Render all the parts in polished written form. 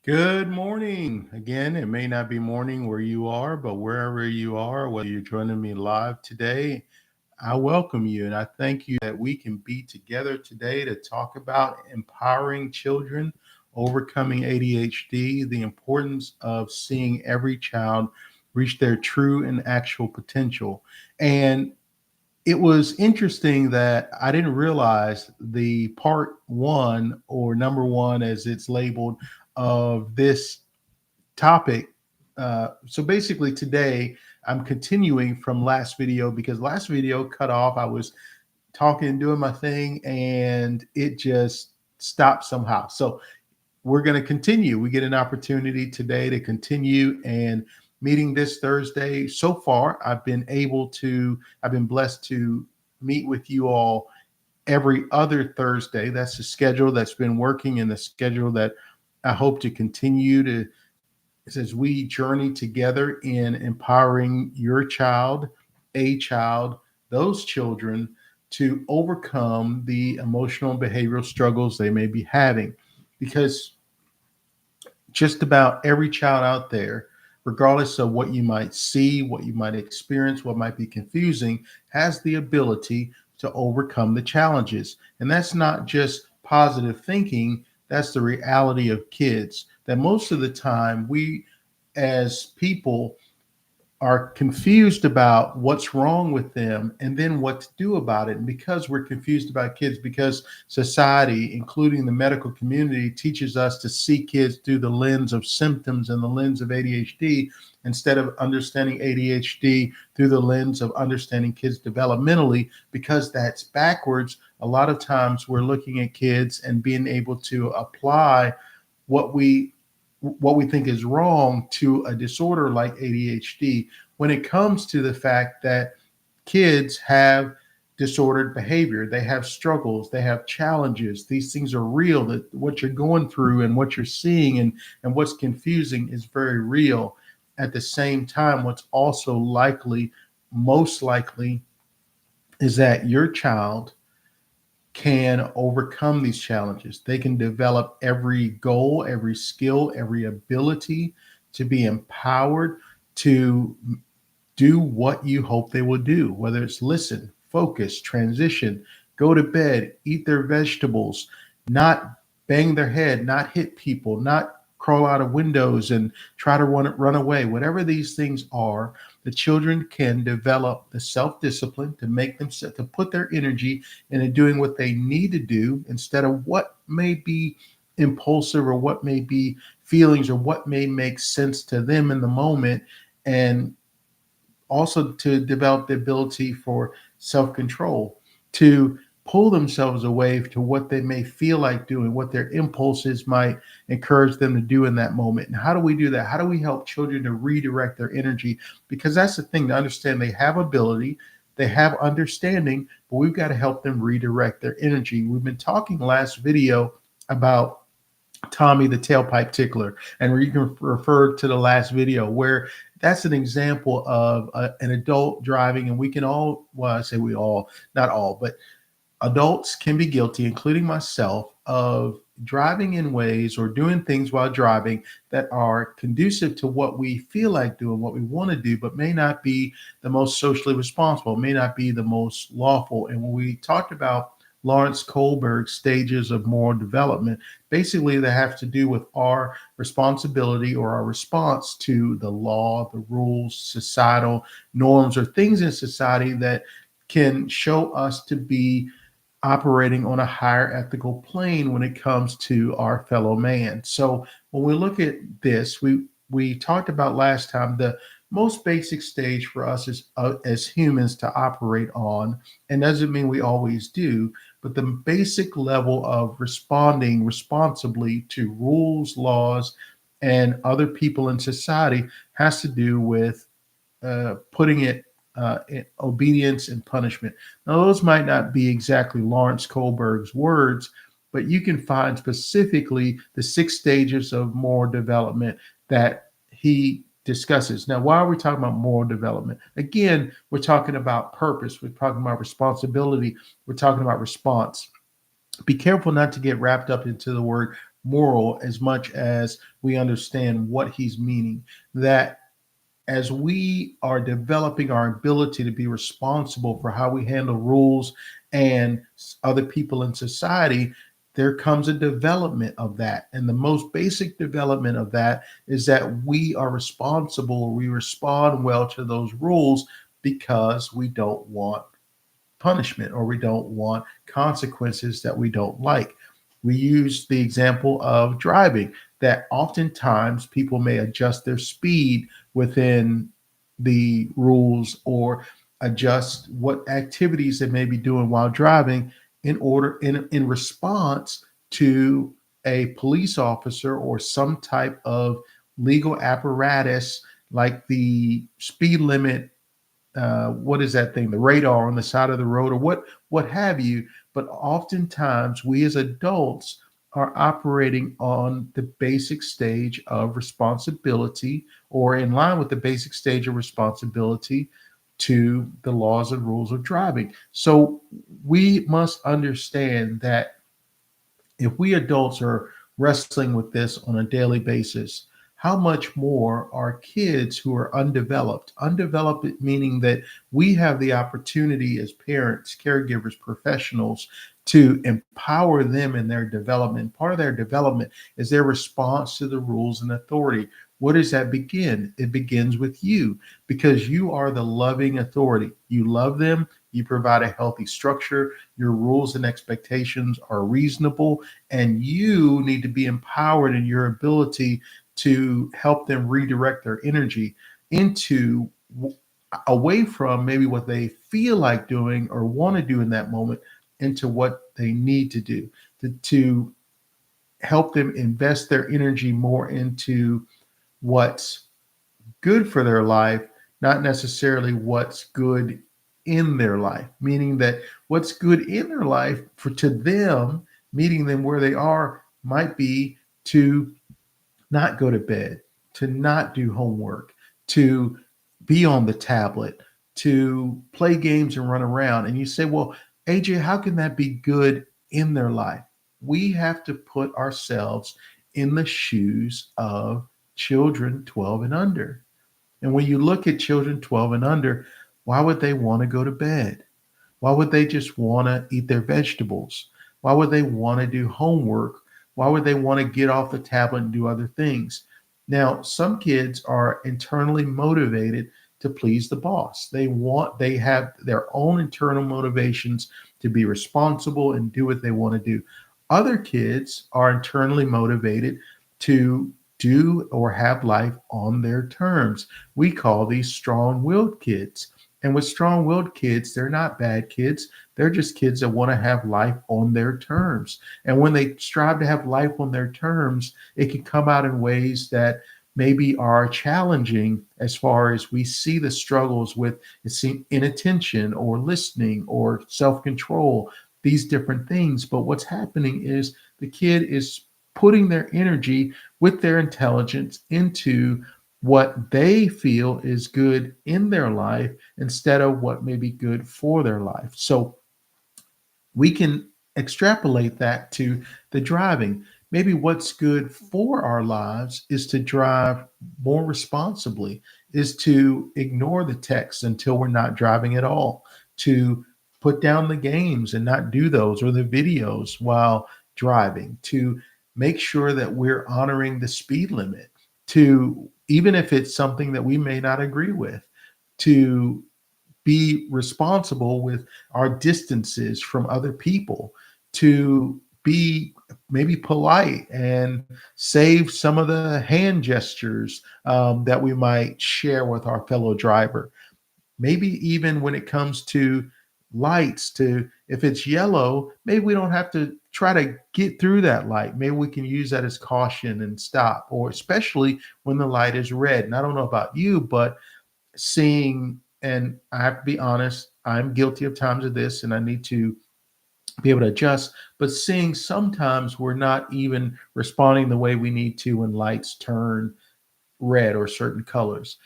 Good morning. Again, it may not be morning where you are, but wherever you are, whether you're joining me live today, I welcome you and I thank you that we can be together today to talk about empowering children, overcoming ADHD, the importance of seeing every child reach their true and actual potential. And it was interesting that I didn't realize the part one or number one, as it's labeled, of this topic. So basically, today I'm continuing from last video because last video cut off. I was talking, doing my thing, and it just stopped somehow. So we're going to continue. We get an opportunity today to continue and meeting this Thursday. So far, I've been blessed to meet with you all every other Thursday. That's the schedule that's been working and the schedule that I hope to continue to as we journey together in empowering your child, a child, those children to overcome the emotional and behavioral struggles they may be having. Because just about every child out there, regardless of what you might see, what you might experience, what might be confusing, has the ability to overcome the challenges. And that's not just positive thinking, that's the reality of kids. That most of the time, we as people are confused about what's wrong with them and then what to do about it. And because we're confused about kids, because society, including the medical community, teaches us to see kids through the lens of symptoms and the lens of ADHD, instead of understanding ADHD through the lens of understanding kids developmentally, because that's backwards. A lot of times we're looking at kids and being able to apply what we what we think is wrong to a disorder like ADHD when it comes to the fact that kids have disordered behavior, they have struggles, they have challenges. These things are real, that what you're going through and what you're seeing and what's confusing is very real. At the same time, what's also likely, most likely, is that your child can overcome these challenges. They can develop every goal, every skill, every ability to be empowered to do what you hope they will do, whether it's listen, focus, transition, go to bed, eat their vegetables, not bang their head, not hit people, not crawl out of windows and try to run away. Whatever these things are, the children can develop the self-discipline to make them to put their energy into doing what they need to do instead of what may be impulsive or what may be feelings or what may make sense to them in the moment, and also to develop the ability for self control, to pull themselves away to what they may feel like doing, what their impulses might encourage them to do in that moment. And how do we do that? How do we help children to redirect their energy? Because that's the thing, to understand they have ability, they have understanding, but we've got to help them redirect their energy. We've been talking last video about Tommy the tailpipe tickler, and you can refer to the last video where that's an example of an adult driving, and we can all, well, I say we all, not all, but adults can be guilty, including myself, of driving in ways or doing things while driving that are conducive to what we feel like doing, what we want to do, but may not be the most socially responsible, may not be the most lawful. And when we talked about Lawrence Kohlberg's stages of moral development, basically they have to do with our responsibility or our response to the law, the rules, societal norms, or things in society that can show us to be operating on a higher ethical plane when it comes to our fellow man. So when we look at this, we talked about last time the most basic stage for us as humans to operate on, and doesn't mean we always do, but the basic level of responding responsibly to rules, laws, and other people in society has to do with putting it in obedience and punishment. Now, those might not be exactly Lawrence Kohlberg's words, but you can find specifically the 6 stages of moral development that he discusses. Now, why are we talking about moral development? Again, we're talking about purpose, we're talking about responsibility, we're talking about response. Be careful not to get wrapped up into the word moral as much as we understand what he's meaning. That as we are developing our ability to be responsible for how we handle rules and other people in society, there comes a development of that. And the most basic development of that is that we are responsible, we respond well to those rules because we don't want punishment or we don't want consequences that we don't like. We use the example of driving, that oftentimes people may adjust their speed within the rules or adjust what activities they may be doing while driving in response to a police officer or some type of legal apparatus like the speed limit, what is that thing, the radar on the side of the road or what have you. But oftentimes we as adults are operating on the basic stage of responsibility or in line with the basic stage of responsibility to the laws and rules of driving. So we must understand that if we adults are wrestling with this on a daily basis, how much more are kids who are undeveloped? Undeveloped meaning that we have the opportunity as parents, caregivers, professionals to empower them in their development. Part of their development is their response to the rules and authority. Where does that begin? It begins with you because you are the loving authority. You love them, you provide a healthy structure, your rules and expectations are reasonable, and you need to be empowered in your ability to help them redirect their energy into away from maybe what they feel like doing or want to do in that moment into what they need to do to help them invest their energy more into what's good for their life, not necessarily what's good in their life, meaning that what's good in their life for to them, meeting them where they are, might be to not go to bed, to not do homework, to be on the tablet, to play games and run around. And you say, well, AJ, how can that be good in their life? We have to put ourselves in the shoes of children 12 and under. And when you look at children 12 and under, why would they want to go to bed? Why would they just want to eat their vegetables? Why would they want to do homework? Why would they want to get off the tablet and do other things? Now, some kids are internally motivated to please the boss. They have their own internal motivations to be responsible and do what they want to do. Other kids are internally motivated to do or have life on their terms. We call these strong willed kids. And with strong willed kids, they're not bad kids. They're just kids that want to have life on their terms. And when they strive to have life on their terms, it can come out in ways that maybe are challenging as far as we see the struggles with inattention or listening or self control, these different things. But what's happening is the kid is putting their energy with their intelligence into what they feel is good in their life instead of what may be good for their life. So we can extrapolate that to the driving. Maybe what's good for our lives is to drive more responsibly, is to ignore the text until we're not driving at all, to put down the games and not do those or the videos while driving, to make sure that we're honoring the speed limit, to even if it's something that we may not agree with, to be responsible with our distances from other people, to be maybe polite and save some of the hand gestures that we might share with our fellow driver. Maybe even when it comes to lights, to if it's yellow, maybe we don't have to try to get through that light. Maybe we can use that as caution and stop, or especially when the light is red. And I don't know about you, but seeing, and I have to be honest, I'm guilty of times of this and I need to be able to adjust, but seeing sometimes we're not even responding the way we need to when lights turn red or certain colors.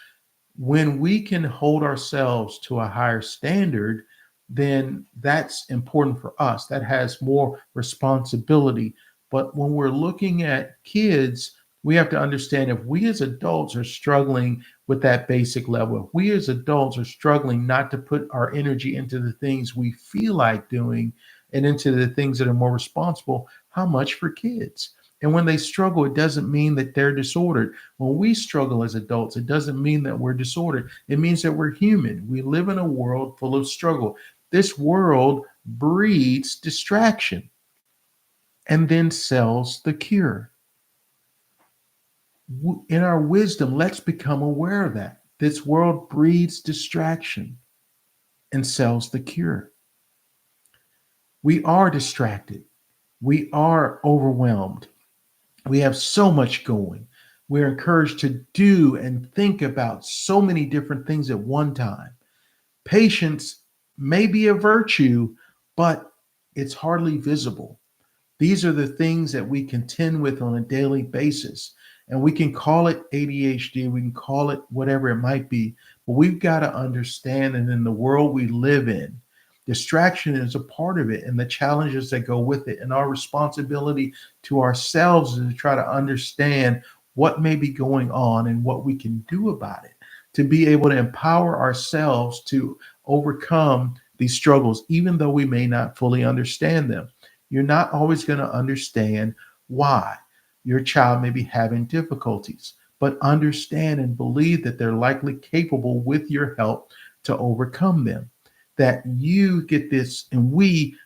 When we can hold ourselves to a higher standard, then that's important for us. That has more responsibility. But when we're looking at kids, we have to understand if we as adults are struggling with that basic level, if we as adults are struggling not to put our energy into the things we feel like doing and into the things that are more responsible, how much for kids? And when they struggle, it doesn't mean that they're disordered. When we struggle as adults, it doesn't mean that we're disordered. It means that we're human. We live in a world full of struggle. This world breeds distraction and then sells the cure. In our wisdom, let's become aware of that. This world breeds distraction and sells the cure. We are distracted. We are overwhelmed. We have so much going. We're encouraged to do and think about so many different things at one time. Patience may be a virtue, but it's hardly visible. These are the things that we contend with on a daily basis. And we can call it ADHD, we can call it whatever it might be, but we've got to understand that in the world we live in, distraction is a part of it and the challenges that go with it. And our responsibility to ourselves is to try to understand what may be going on and what we can do about it, to be able to empower ourselves to overcome these struggles, even though we may not fully understand them. You're not always going to understand why your child may be having difficulties, but understand and believe that they're likely capable with your help to overcome them. That you get this, and we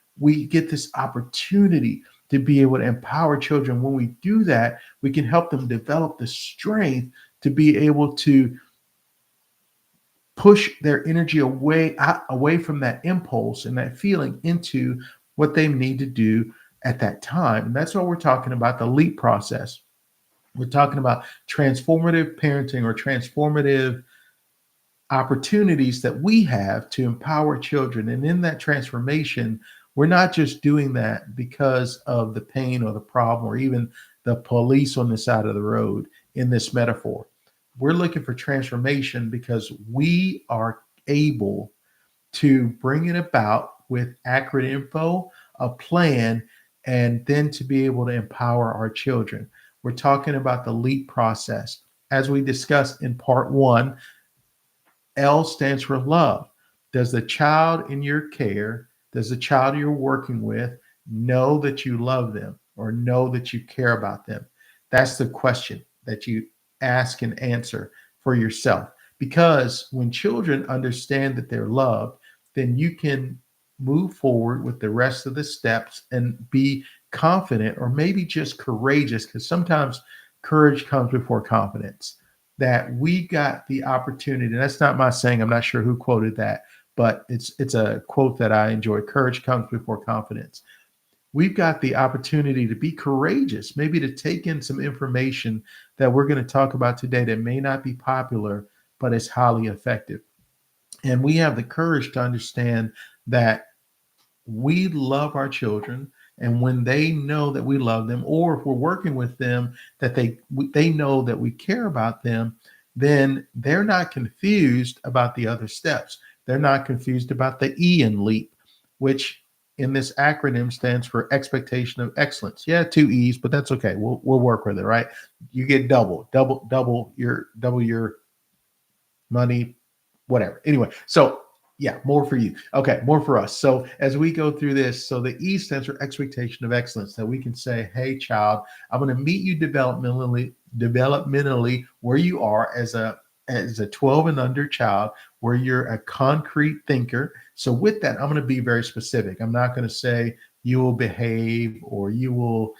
get this opportunity to be able to empower children. When we do that, we can help them develop the strength to be able to push their energy away from that impulse and that feeling into what they need to do at that time. And that's what we're talking about, the LEAP process. We're talking about transformative parenting or transformative opportunities that we have to empower children. And in that transformation, we're not just doing that because of the pain or the problem or even the police on the side of the road in this metaphor. We're looking for transformation because we are able to bring it about with accurate info, a plan, and then to be able to empower our children. We're talking about the LEAP process. As we discussed in part one, L stands for love. Does the child in your care, does the child you're working with know that you love them or know that you care about them? That's the question that you ask and answer for yourself. Because when children understand that they're loved, then you can move forward with the rest of the steps and be confident or maybe just courageous, because sometimes courage comes before confidence, that we got the opportunity. And that's not my saying. I'm not sure who quoted that, but it's a quote that I enjoy. Courage comes before confidence. We've got the opportunity to be courageous, maybe to take in some information that we're going to talk about today that may not be popular, but is highly effective. And we have the courage to understand that we love our children, and when they know that we love them, or if we're working with them, that they know that we care about them, then they're not confused about the other steps. They're not confused about the E in LEAP, which in this acronym stands for expectation of excellence. Yeah, two E's, but that's okay. We'll work with it, right? You get double your money, whatever. Anyway, so yeah, more for you. Okay, more for us. So as we go through this, so the E stands for expectation of excellence, that we can say, hey, child, I'm going to meet you developmentally where you are as a 12 and under child, where you're a concrete thinker. So with that, I'm going to be very specific. I'm not going to say you will behave or you will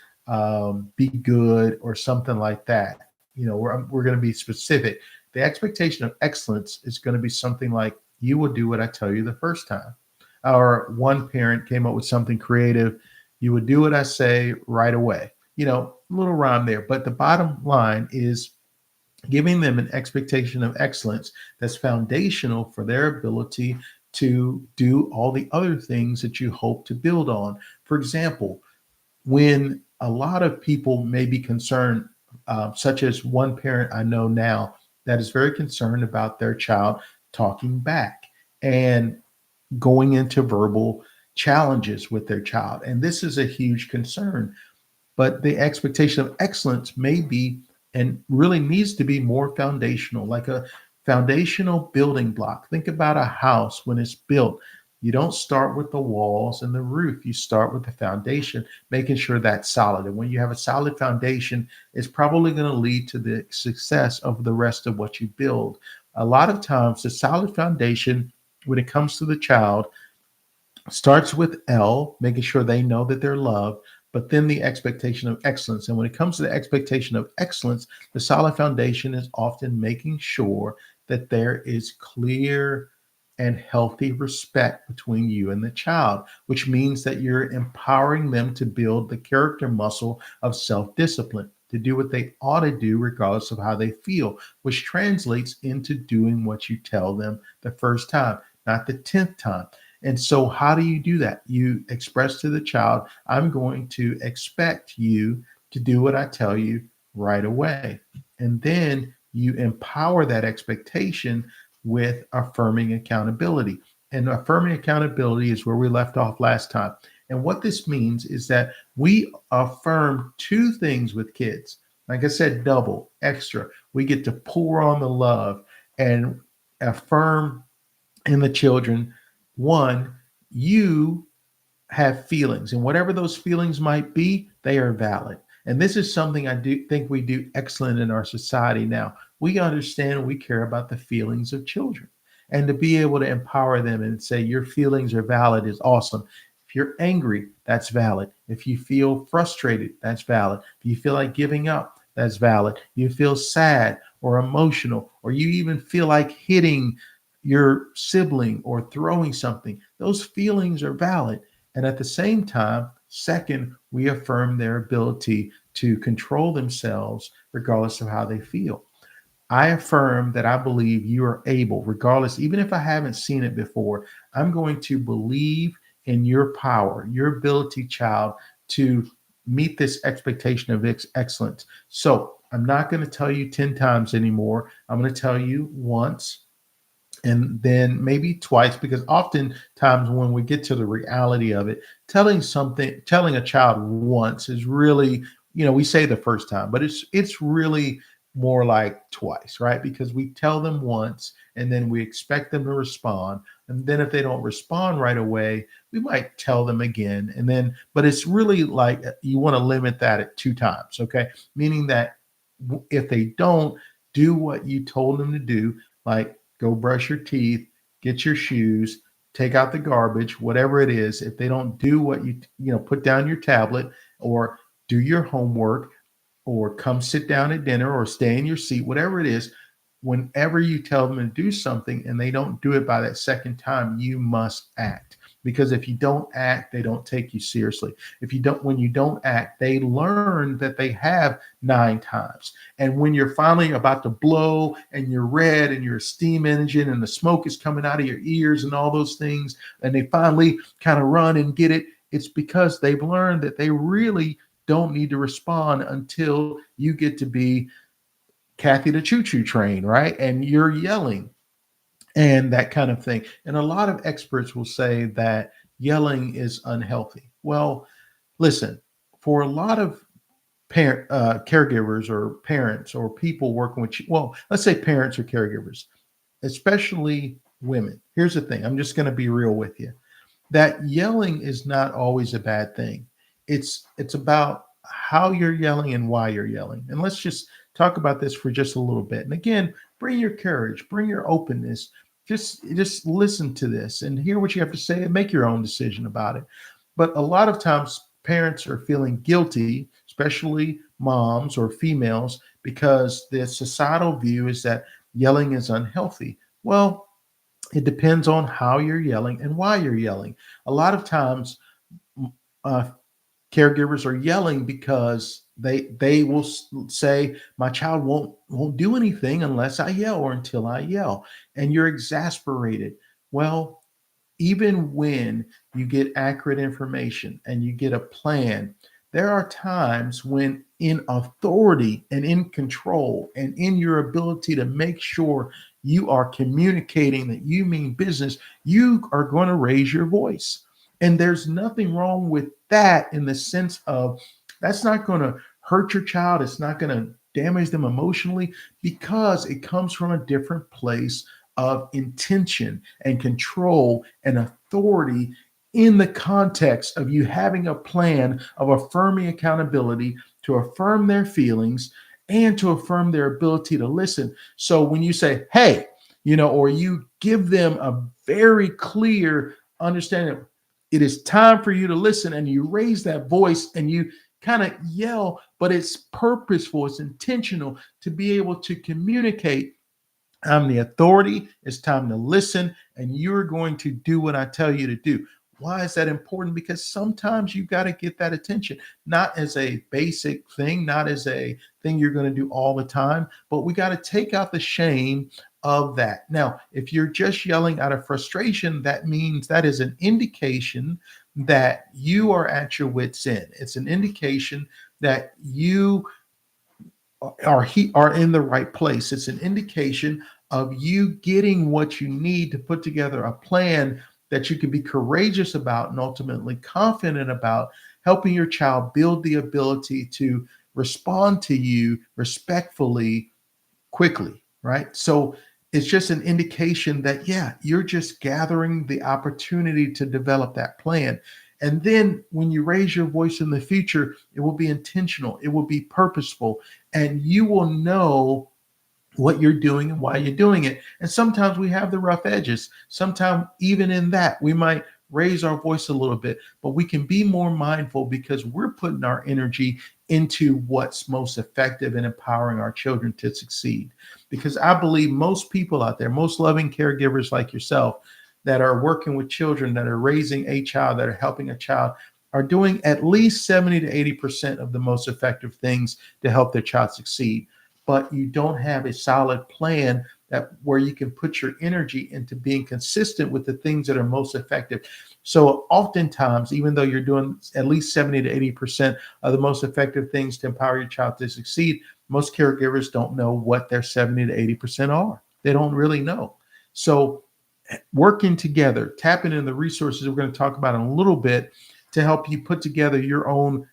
be good or something like that. We're going to be specific. The expectation of excellence is going to be something like, you will do what I tell you the first time. Or one parent came up with something creative. You would do what I say right away. A little rhyme there. But the bottom line is giving them an expectation of excellence that's foundational for their ability to do all the other things that you hope to build on. For example, when a lot of people may be concerned, such as one parent I know now that is very concerned about their child talking back and going into verbal challenges with their child. And this is a huge concern. but the expectation of excellence may be and really needs to be more foundational, like a foundational building block. Think about a house when it's built. You don't start with the walls and the roof. You start with the foundation, making sure that's solid. And when you have a solid foundation, it's probably going to lead to the success of the rest of what you build. A lot of times, the solid foundation, when it comes to the child, starts with L, making sure they know that they're loved, but then the expectation of excellence. And when it comes to the expectation of excellence, the solid foundation is often making sure that there is clear and healthy respect between you and the child, which means that you're empowering them to build the character muscle of self discipline, to do what they ought to do regardless of how they feel, which translates into doing what you tell them the first time, not the 10th time. And so, how do you do that? You express to the child, I'm going to expect you to do what I tell you right away. And then you empower that expectation with affirming accountability. And affirming accountability is where we left off last time. And what this means is that we affirm two things with kids. Like I said, double, extra. We get to pour on the love and affirm in the children. One, you have feelings, and whatever those feelings might be, they are valid. And this is something I do think we do excellent in our society now. We understand and we care about the feelings of children. And to be able to empower them and say, your feelings are valid is awesome. If you're angry, that's valid. If you feel frustrated, that's valid. If you feel like giving up, that's valid. You feel sad or emotional, or you even feel like hitting your sibling or throwing something, those feelings are valid. And at the same time, second, we affirm their ability to control themselves regardless of how they feel. I affirm that I believe you are able, regardless, even if I haven't seen it before, I'm going to believe in your power, your ability, child, to meet this expectation of excellence. So I'm not going to tell you 10 times anymore. I'm going to tell you once and then maybe twice, because oftentimes when we get to the reality of it, telling a child once is really, we say the first time, but it's really more like twice, right? Because we tell them once and then we expect them to respond, and then if they don't respond right away, we might tell them again, and then but it's really like you want to limit that at two times, okay? Meaning that if they don't do what you told them to do, like go brush your teeth, get your shoes, take out the garbage, whatever it is. If they don't do what put down your tablet or do your homework or come sit down at dinner or stay in your seat, whatever it is, whenever you tell them to do something and they don't do it by that second time, you must act. Because if you don't act, they don't take you seriously. When you don't act, they learn that they have nine times. And when you're finally about to blow and you're red and you're a steam engine and the smoke is coming out of your ears and all those things, and they finally kind of run and get it, it's because they've learned that they really don't need to respond until you get to be Kathy the Choo Choo Train, right? And you're yelling and that kind of thing. And a lot of experts will say that yelling is unhealthy. Well, listen, for a lot of caregivers or parents or people working with, well, let's say parents or caregivers, especially women. Here's the thing. I'm just going to be real with you that yelling is not always a bad thing. It's about how you're yelling and why you're yelling. And let's just talk about this for just a little bit. And again, bring your courage, bring your openness. Just listen to this and hear what you have to say and make your own decision about it. But a lot of times parents are feeling guilty, especially moms or females, because the societal view is that yelling is unhealthy. Well, it depends on how you're yelling and why you're yelling. A lot of times, uh, caregivers are yelling because they will say, "My child won't do anything unless I yell or until I yell," and you're exasperated. Well, even when you get accurate information and you get a plan, there are times when, in authority and in control and in your ability to make sure you are communicating that you mean business, you are going to raise your voice. And there's nothing wrong with that in the sense of That's not going to hurt your child. It's not going to damage them emotionally because it comes from a different place of intention and control and authority in the context of you having a plan of affirming accountability to affirm their feelings and to affirm their ability to listen. So when you say, hey, or you give them a very clear understanding of it is time for you to listen, and you raise that voice and you kind of yell, but it's purposeful, it's intentional to be able to communicate. I'm the authority. It's time to listen, and you're going to do what I tell you to do. Why is that important? Because sometimes you got to get that attention, not as a basic thing, not as a thing you're going to do all the time, but we got to take out the shame of that. Now, if you're just yelling out of frustration, that means that is an indication that you are at your wits' end. It's an indication that you are in the right place. It's an indication of you getting what you need to put together a plan that you can be courageous about and ultimately confident about, helping your child build the ability to respond to you respectfully, quickly, right? So it's just an indication that, yeah, you're just gathering the opportunity to develop that plan. And then when you raise your voice in the future, it will be intentional, it will be purposeful, and you will know what you're doing and why you're doing it. And sometimes we have the rough edges. Sometimes, even in that, we might raise our voice a little bit, but we can be more mindful because we're putting our energy into what's most effective in empowering our children to succeed. Because I believe most people out there, most loving caregivers like yourself, that are working with children, that are raising a child, that are helping a child, are doing at least 70 to 80% of the most effective things to help their child succeed. But you don't have a solid plan that where you can put your energy into being consistent with the things that are most effective. So oftentimes, even though you're doing at least 70 to 80% of the most effective things to empower your child to succeed, most caregivers don't know what their 70 to 80% are. They don't really know. So working together, tapping into the resources we're going to talk about in a little bit to help you put together your own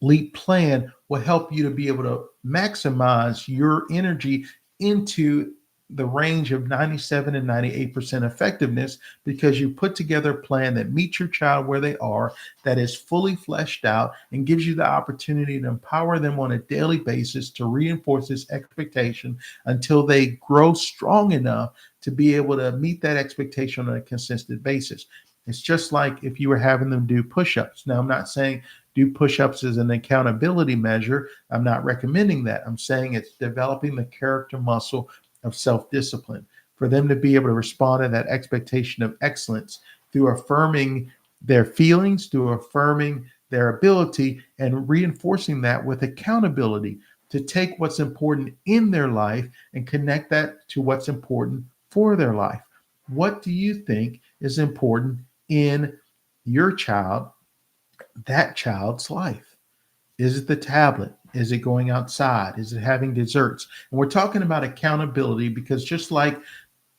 LEAP plan will help you to be able to maximize your energy into the range of 97 and 98% effectiveness, because you put together a plan that meets your child where they are, that is fully fleshed out and gives you the opportunity to empower them on a daily basis to reinforce this expectation until they grow strong enough to be able to meet that expectation on a consistent basis. It's just like if you were having them do push-ups. Now, I'm not saying do push-ups as an accountability measure. I'm not recommending that. I'm saying it's developing the character muscle of self-discipline for them to be able to respond to that expectation of excellence through affirming their feelings, through affirming their ability, and reinforcing that with accountability to take what's important in their life and connect that to what's important for their life. What do you think is important in your child, that child's life? Is it the tablet? Is it going outside? Is it having desserts? And we're talking about accountability because just like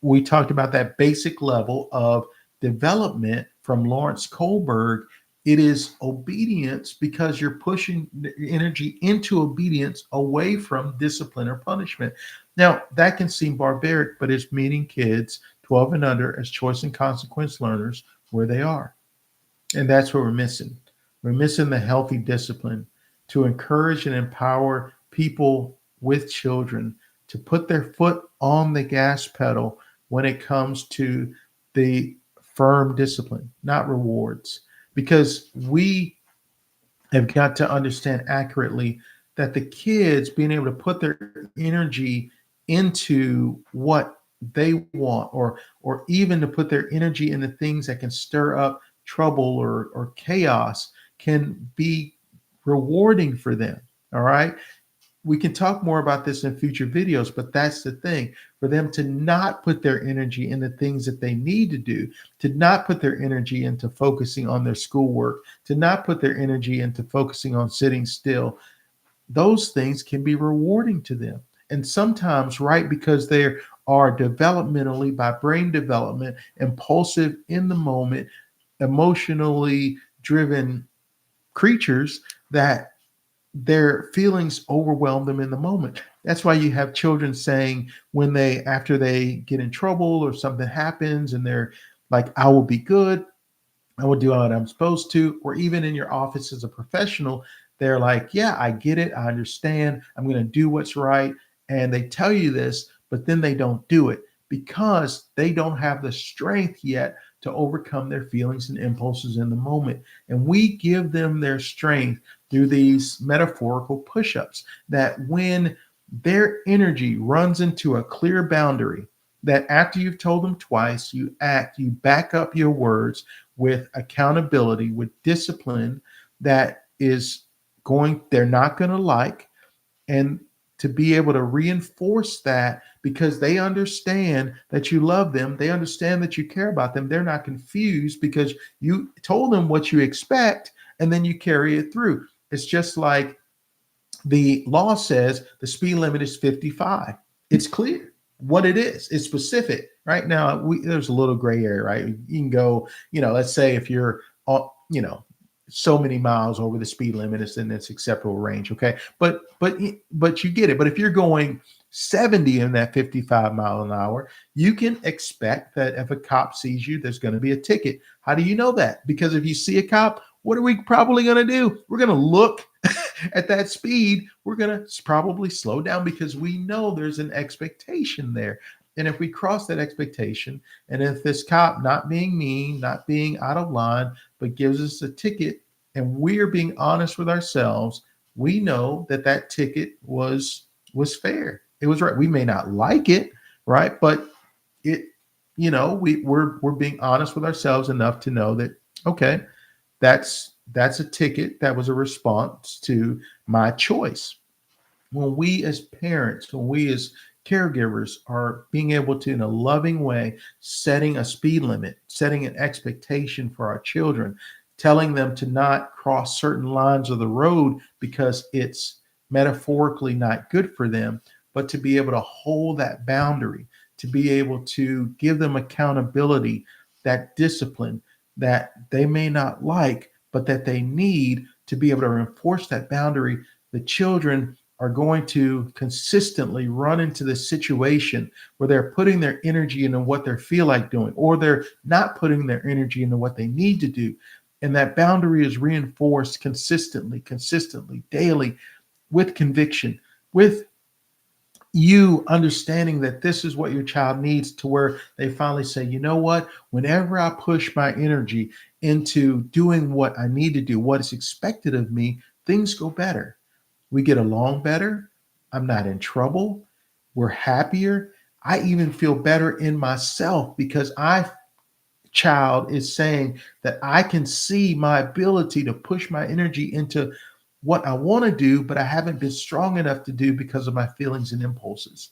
we talked about that basic level of development from Lawrence Kohlberg, it is obedience because you're pushing the energy into obedience away from discipline or punishment. Now, that can seem barbaric, but it's meeting kids 12 and under as choice and consequence learners where they are. And that's what we're missing. We're missing the healthy discipline to encourage and empower people with children to put their foot on the gas pedal when it comes to the firm discipline, not rewards. Because we have got to understand accurately that the kids being able to put their energy into what they want, or even to put their energy into things that can stir up trouble or chaos, can be rewarding for them. All right. We can talk more about this in future videos, but that's the thing, for them to not put their energy into things that they need to do, to not put their energy into focusing on their schoolwork, to not put their energy into focusing on sitting still. Those things can be rewarding to them. And sometimes, right, because they are developmentally, by brain development, impulsive in the moment, emotionally driven creatures, that their feelings overwhelm them in the moment. That's why you have children saying when they after they get in trouble or something happens and they're like, I will be good, I will do what I'm supposed to, or even in your office as a professional, they're like, yeah, I get it. I understand. I'm going to do what's right. And they tell you this, but then they don't do it because they don't have the strength yet to overcome their feelings and impulses in the moment. And we give them their strength through these metaphorical push ups that when their energy runs into a clear boundary, that after you've told them twice, you act, you back up your words with accountability, with discipline that is they're not going to like, and to be able to reinforce that because they understand that you love them, they understand that you care about them. They're not confused because you told them what you expect and then you carry it through. It's just like the law says the speed limit is 55. It's clear what it is. It's specific. Right now, there's a little gray area, right? You can go, let's say if you're, so many miles over the speed limit, it's in its acceptable range. Okay, but you get it. But if you're going 70 in that 55 mile an hour, you can expect that if a cop sees you, there's going to be a ticket. How do you know that? Because if you see a cop, what are we probably going to do? We're going to look at that speed. We're going to probably slow down because we know there's an expectation there. And if we cross that expectation, and if this cop, not being mean, not being out of line, but gives us a ticket, and we're being honest with ourselves, we know that that ticket was fair. It was right. We may not like it, right? But it, we're being honest with ourselves enough to know that, okay, that's a ticket that was a response to my choice. When we as parents, when we as caregivers are being able to, in a loving way, setting a speed limit, setting an expectation for our children, telling them to not cross certain lines of the road because it's metaphorically not good for them, but to be able to hold that boundary, to be able to give them accountability, that discipline that they may not like, but that they need to be able to enforce that boundary. The children are going to consistently run into this situation where they're putting their energy into what they feel like doing, or they're not putting their energy into what they need to do. And that boundary is reinforced consistently, daily, with conviction, with you understanding that this is what your child needs, to where they finally say, you know what, whenever I push my energy into doing what I need to do, what is expected of me, things go better. We get along better. I'm not in trouble. We're happier. I even feel better in myself because child is saying that I can see my ability to push my energy into what I want to do, but I haven't been strong enough to do because of my feelings and impulses.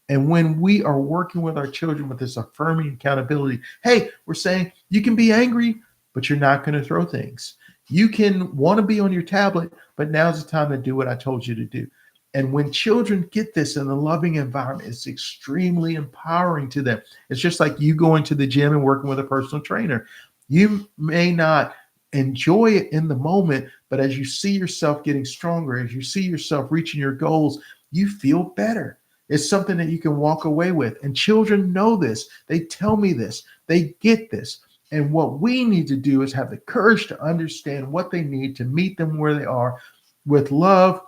And when we are working with our children with this affirming accountability, hey, we're saying you can be angry, but you're not going to throw things. You can want to be on your tablet, but now's the time to do what I told you to do. And when children get this in a loving environment, it's extremely empowering to them. It's just like you going to the gym and working with a personal trainer. You may not enjoy it in the moment, but as you see yourself getting stronger, as you see yourself reaching your goals, you feel better. It's something that you can walk away with. And children know this. They tell me this. They get this. And what we need to do is have the courage to understand what they need to meet them where they are with love,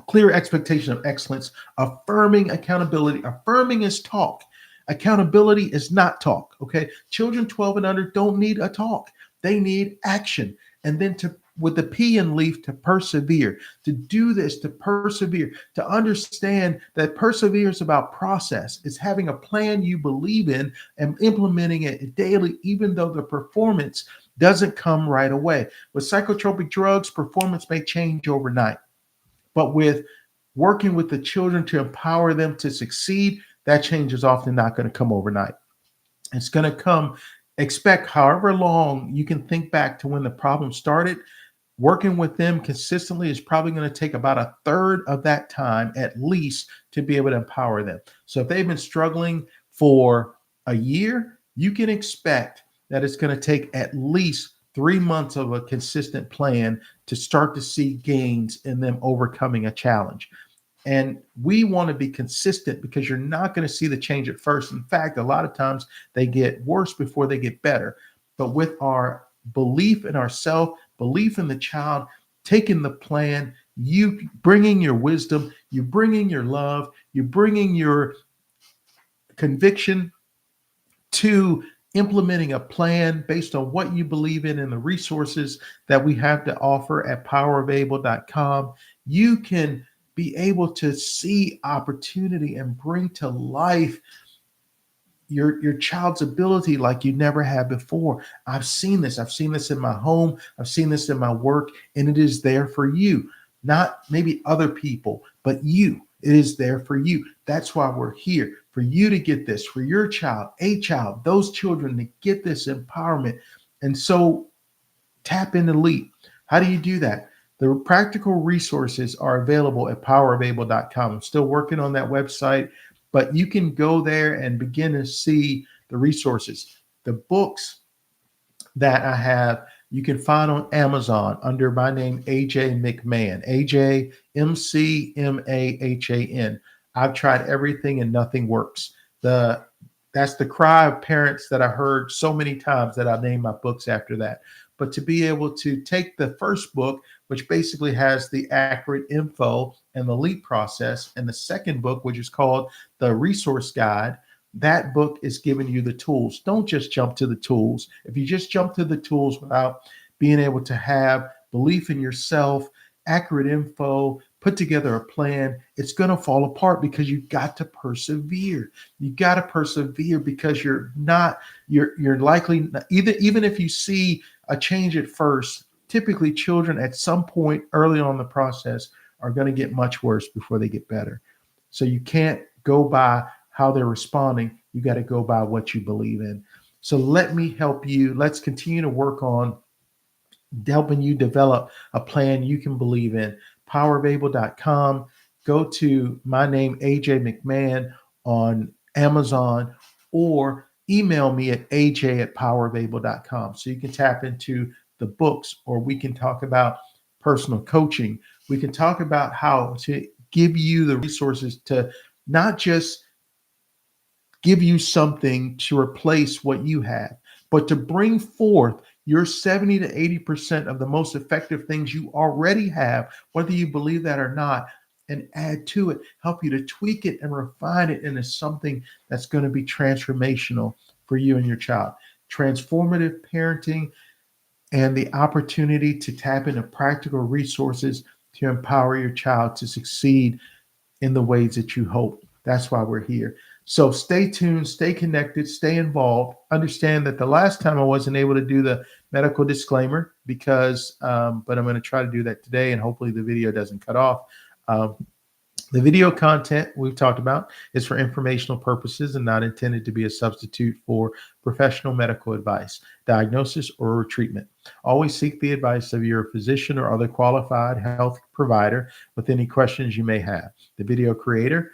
clear expectation of excellence, affirming accountability. Affirming is talk. Accountability is not talk. Okay. Children 12 and under don't need a talk. They need action. And then to with the P in leaf, to persevere, to do this, to persevere, to understand that perseverance is about process. It's having a plan you believe in and implementing it daily, even though the performance doesn't come right away. With psychotropic drugs, performance may change overnight. But with working with the children to empower them to succeed, that change is often not going to come overnight. It's going to come, expect however long you can think back to when the problem started. Working with them consistently is probably going to take about a third of that time at least to be able to empower them. So if they've been struggling for a year, you can expect that it's going to take at least 3 months of a consistent plan to start to see gains in them overcoming a challenge. And we want to be consistent because you're not going to see the change at first. In fact, a lot of times they get worse before they get better. But with our belief in ourselves, belief in the child, taking the plan, you bringing your wisdom, you bringing your love, you bringing your conviction to implementing a plan based on what you believe in and the resources that we have to offer at powerofable.com, you can be able to see opportunity and bring to life your child's ability like you never had before. I've seen this. I've seen this in my home. I've seen this in my work, and it is there for you. Not maybe other people, but you. It is there for you. That's why we're here, for you to get this, for your child, a child, those children to get this empowerment. And so tap into LEAP. How do you do that? The practical resources are available at powerofable.com. I'm still working on that website, but you can go there and begin to see the resources. The books that I have, you can find on Amazon under my name, AJ McMahon, AJ McMahon. I've tried everything and nothing works. That's the cry of parents that I heard so many times that I named my books after that. But to be able to take the first book, which basically has the accurate info and the LEAP process, and the second book, which is called the Resource Guide, that book is giving you the tools. Don't just jump to the tools. If you just jump to the tools without being able to have belief in yourself, accurate info, put together a plan, it's going to fall apart because you've got to persevere. You got to persevere because you're likely, even if you see a change at first, typically children at some point early on in the process are going to get much worse before they get better. So you can't go by how they're responding. You got to go by what you believe in. So let me help you. Let's continue to work on helping you develop a plan you can believe in. Powerofable.com. Go to my name, AJ McMahon, on Amazon, or email me at aj@powerofable.com. So you can tap into the books, or we can talk about personal coaching. We can talk about how to give you the resources to not just give you something to replace what you have, but to bring forth your 70 to 80% of the most effective things you already have, whether you believe that or not, and add to it, help you to tweak it and refine it into something that's going to be transformational for you and your child. Transformative parenting and the opportunity to tap into practical resources to empower your child to succeed in the ways that you hope. That's why we're here. So stay tuned, stay connected, stay involved. Understand that the last time I wasn't able to do the medical disclaimer but I'm going to try to do that today, and hopefully the video doesn't cut off. The video content we've talked about is for informational purposes and not intended to be a substitute for professional medical advice, diagnosis, or treatment. Always seek the advice of your physician or other qualified health provider with any questions you may have. The video creator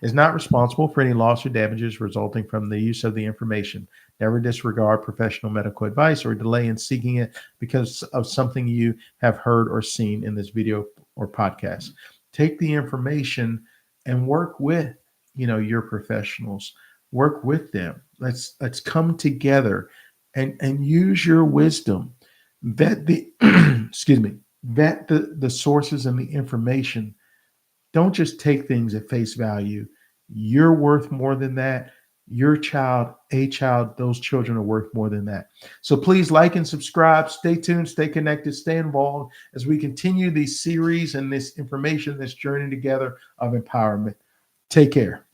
is not responsible for any loss or damages resulting from the use of the information. Never disregard professional medical advice or delay in seeking it because of something you have heard or seen in this video or podcast. Take the information and work with, your professionals. Work with them. Let's come together and use your wisdom. Vet the vet the sources and the information. Don't just take things at face value. You're worth more than that. Your child, those children are worth more than that. So please like and subscribe. Stay tuned, stay connected, stay involved as we continue these series and this information, this journey together of empowerment. Take care.